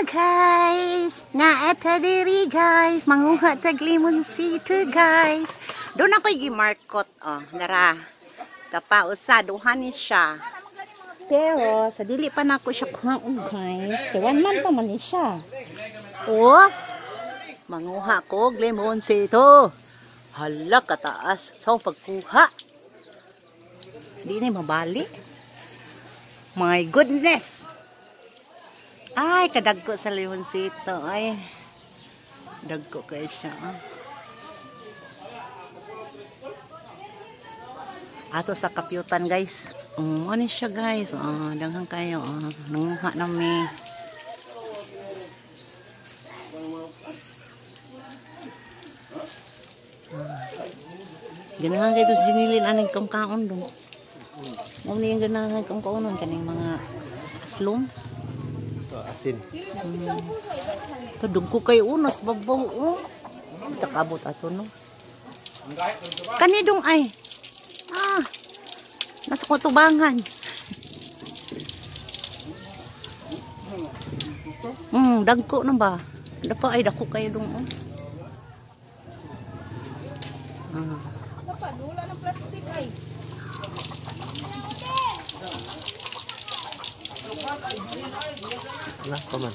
guys, naata diri guys, manguha tag limonsito guys. Doon ako gimarkot nara. Tapausaduhan ni siya. Pero sa dili pa nako siya kuhaon guys. Kay 1 month pa man ni siya. Manguha ko og limonsito. Hala kataas sa pagkuha. Di ni mabalik. My goodness. Ay, kadagko sa limonsito. Ay, dagko kayo siya. Ato sa kapyutan, guys. Ano siya, guys? Danghang kayo. Nanguha namin. Ganahan kayo sa jinilin aning kaon doon. Muna yung ganahan kong kaunon kaning mga aslom. Asin. Ito dugko kayo unos babaw. Takabot ato no. Kanidong ay. Nasa ko tubangan. Dagko na ba? Dapa ay dako kayo dong. Dapat wala ng plastic ay. Wala pa man.